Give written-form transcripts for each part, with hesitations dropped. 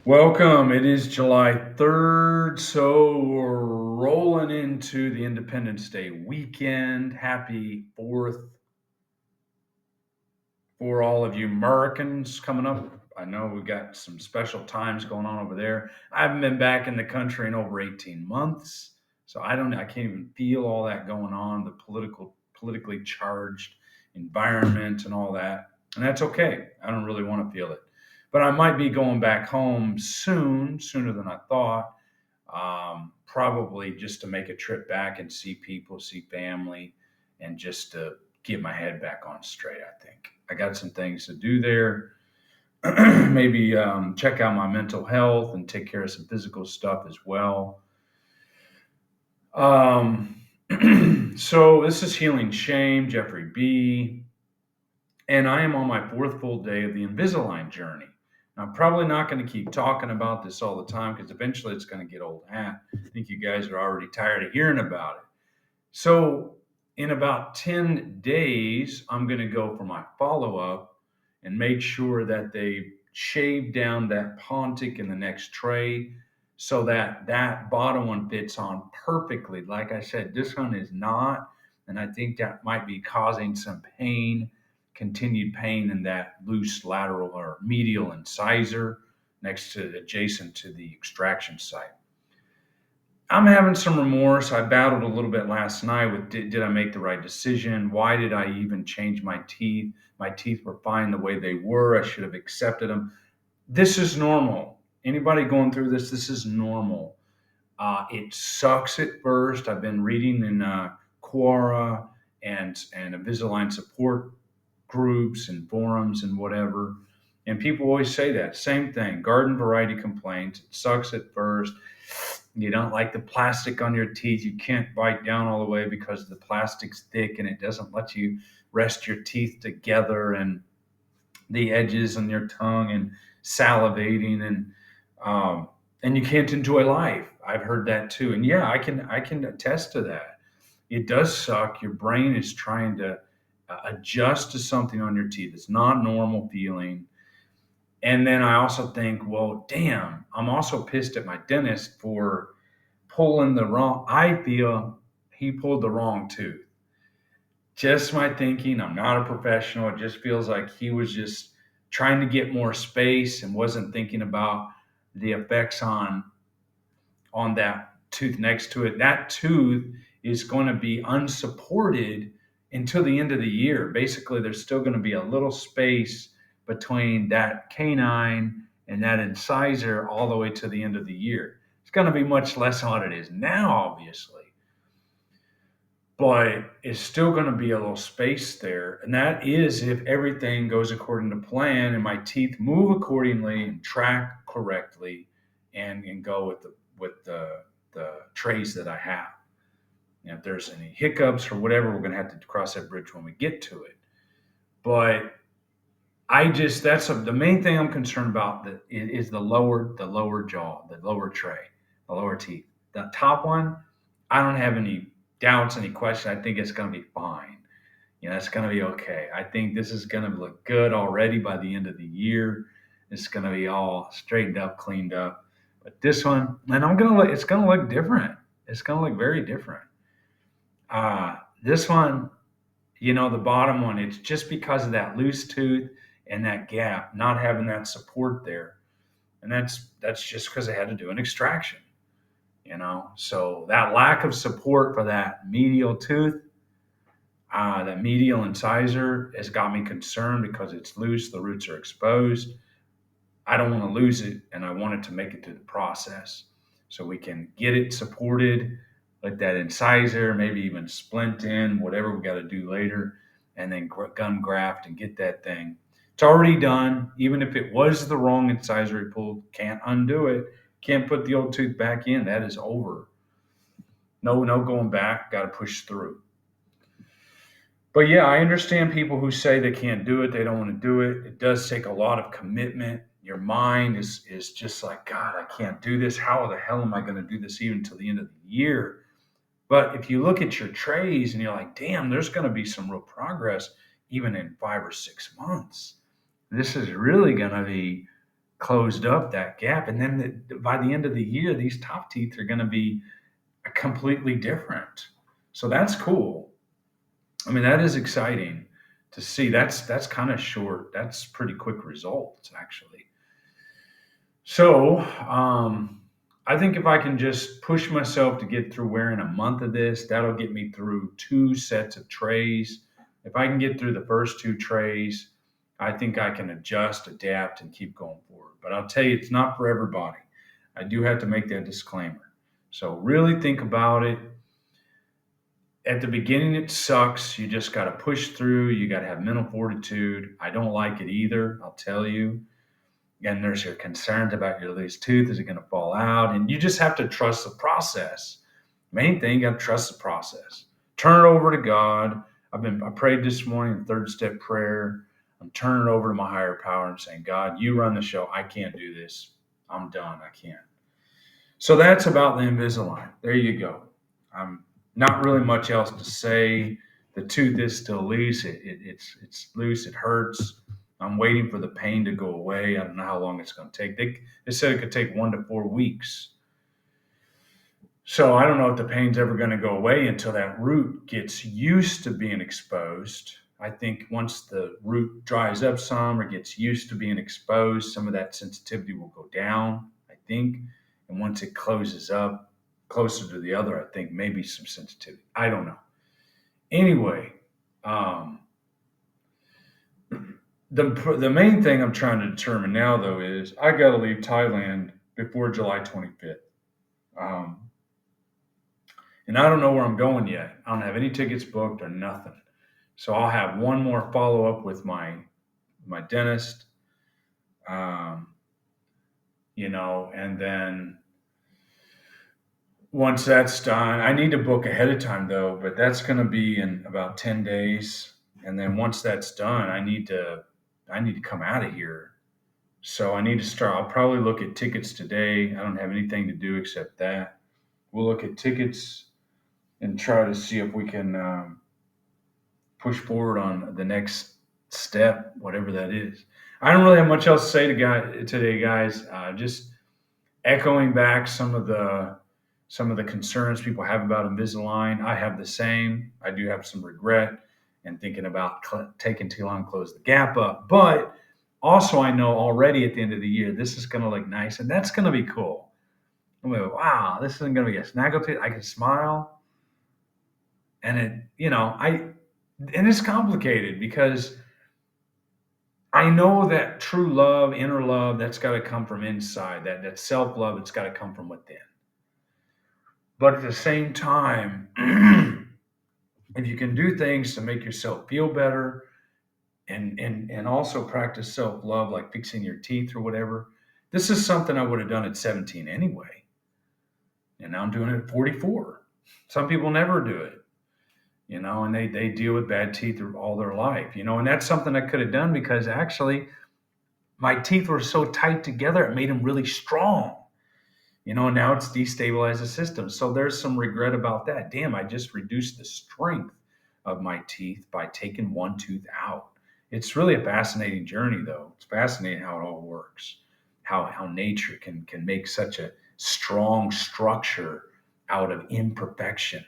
Welcome. It is July 3rd, so we're rolling into the Independence Day weekend. Happy 4th for all of you Americans coming up. I know we've got some special times going on over there. I haven't been back in the country in over 18 months, so I can't even feel all that going on, the politically charged environment and all that. And that's okay. I don't really want to feel it. But I might be going back home soon, sooner than I thought. Probably just to make a trip back and see people, see family, and just to get my head back on straight. I think I got some things to do there. Maybe check out my mental health and take care of some physical stuff as well. Um, so this is Healing Shame, Jeffrey B. And I am on my fourth full day of the Invisalign journey. Now, I'm probably not going to keep talking about this all the time because eventually it's going to get old hat. I think you guys are already tired of hearing about it. So, in about 10 days, I'm going to go for my follow up and make sure that they shave down that pontic in the next tray so that that bottom one fits on perfectly. Like I said, this one is not, and I think that might be causing some pain, continued pain in that loose lateral or medial incisor next to adjacent to the extraction site. I'm having some remorse. I battled a little bit last night with did I make the right decision? Why did I even change my teeth? My teeth were fine the way they were. I should have accepted them. This is normal. Anybody going through this is normal. It sucks at first. I've been reading in Quora and Invisalign support groups and forums and whatever. And people always say that same thing garden variety complaints. It sucks at first. You don't like the plastic on your teeth. You can't bite down all the way because the plastic's thick and it doesn't let you rest your teeth together and the edges on your tongue and salivating and you can't enjoy life. I've heard that too. And yeah, I can attest to that. It does suck. Your brain is trying to adjust to something on your teeth. It's not normal feeling. And then I also think, well, damn, I'm also pissed at my dentist for pulling the wrong. I feel he pulled the wrong tooth. Just my thinking. I'm not a professional. It just feels like he was just trying to get more space and wasn't thinking about the effects on that tooth next to it. That tooth is going to be unsupported until the end of the year. Basically, there's still going to be a little space between that canine and that incisor all the way to the end of the year. It's going to be much less than what it is now, obviously, but it's still going to be a little space there. And that is if everything goes according to plan and my teeth move accordingly and track correctly and go with the trays that I have. And if there's any hiccups or whatever, we're going to have to cross that bridge when we get to it. But the main thing I'm concerned about that is the lower jaw, the lower tray, the lower teeth. The top one, I don't have any doubts, any question. I think it's going to be fine. It's going to be okay. I think this is going to look good already by the end of the year. It's going to be all straightened up, cleaned up. But this one, and it's going to look different. It's going to look very different. This one, the bottom one, it's just because of that loose tooth and that gap, not having that support there. And that's just because I had to do an extraction. So that lack of support for that medial tooth, that medial incisor has got me concerned because it's loose, the roots are exposed. I don't want to lose it, and I want it to make it through the process so we can get it supported, let that incisor, maybe even splint in, whatever we got to do later, and then gum graft and get that thing. It's already done. Even if it was the wrong incisor he pulled, can't undo it. Can't put the old tooth back in. That is over. No, no going back. Got to push through. But yeah, I understand people who say they can't do it, they don't want to do it. It does take a lot of commitment. Your mind is just like, God, I can't do this. How the hell am I going to do this even till the end of the year? But if you look at your trays and you're like, damn, there's going to be some real progress even in 5 or 6 months. This is really going to be closed up that gap. And then by the end of the year, these top teeth are going to be completely different. So that's cool. I mean, that is exciting to see. That's kind of short. That's pretty quick results, actually. So, I think if I can just push myself to get through wearing a month of this, that'll get me through two sets of trays. If I can get through the first two trays, I think I can adjust, adapt, and keep going forward. But I'll tell you, it's not for everybody. I do have to make that disclaimer. So, really think about it. At the beginning, it sucks. You just got to push through. You got to have mental fortitude. I don't like it either, I'll tell you. And there's your concerns about your loose tooth. Is it going to fall out? And you just have to trust the process. Main thing, you got to trust the process. Turn it over to God. I prayed this morning, the third step prayer. I'm turning it over to my higher power and saying, God, you run the show. I can't do this. I'm done. I can't. So that's about the Invisalign. There you go. Not really much else to say. The tooth is still loose. It's loose. It hurts. I'm waiting for the pain to go away. I don't know how long it's going to take. They said it could take 1 to 4 weeks. So I don't know if the pain's ever going to go away until that root gets used to being exposed. I think once the root dries up some or gets used to being exposed, some of that sensitivity will go down, I think. And once it closes up closer to the other, I think maybe some sensitivity. I don't know. Anyway, the main thing I'm trying to determine now, though, is I got to leave Thailand before July 25th. And I don't know where I'm going yet. I don't have any tickets booked or nothing. So I'll have one more follow up with my dentist, um, and then once that's done, I need to book ahead of time though, but that's going to be in about 10 days. And then once that's done, I need to come out of here. So I need to start. I'll probably look at tickets today. I don't have anything to do except that. We'll look at tickets and try to see if we can push forward on the next step, whatever that is. I don't really have much else to say today, guys. Just echoing back some of the concerns people have about Invisalign. I have the same. I do have some regret and thinking about taking too long to close the gap up. But also, I know already at the end of the year, this is going to look nice, and that's going to be cool. I'm going to go, wow, this isn't going to be a snaggletooth. I can smile. And and it's complicated because I know that true love, inner love, that's got to come from inside. That self-love, it's got to come from within. But at the same time, if you can do things to make yourself feel better and also practice self-love, like fixing your teeth or whatever, this is something I would have done at 17 anyway. And now I'm doing it at 44. Some people never do it. And they deal with bad teeth all their life, and that's something I could have done because actually my teeth were so tight together, it made them really strong, and now it's destabilized the system. So there's some regret about that. Damn, I just reduced the strength of my teeth by taking one tooth out. It's really a fascinating journey, though. It's fascinating how it all works, how nature can make such a strong structure out of imperfection.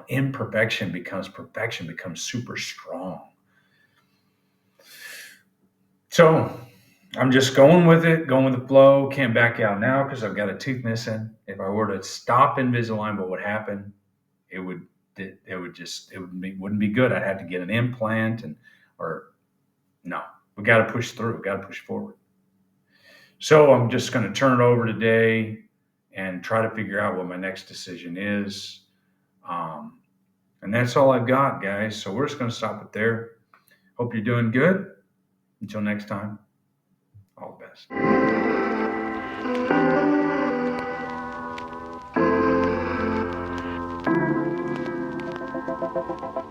Imperfection becomes perfection, becomes super strong. So I'm just going with it, going with the flow. Can't back out now because I've got a tooth missing. If I were to stop Invisalign, what would happen? It wouldn't be good. I'd have to get an implant no. We got to push through. We got to push forward. So I'm just going to turn it over today and try to figure out what my next decision is. And that's all I've got, guys. So we're just going to stop it there. Hope you're doing good. Until next time, all the best.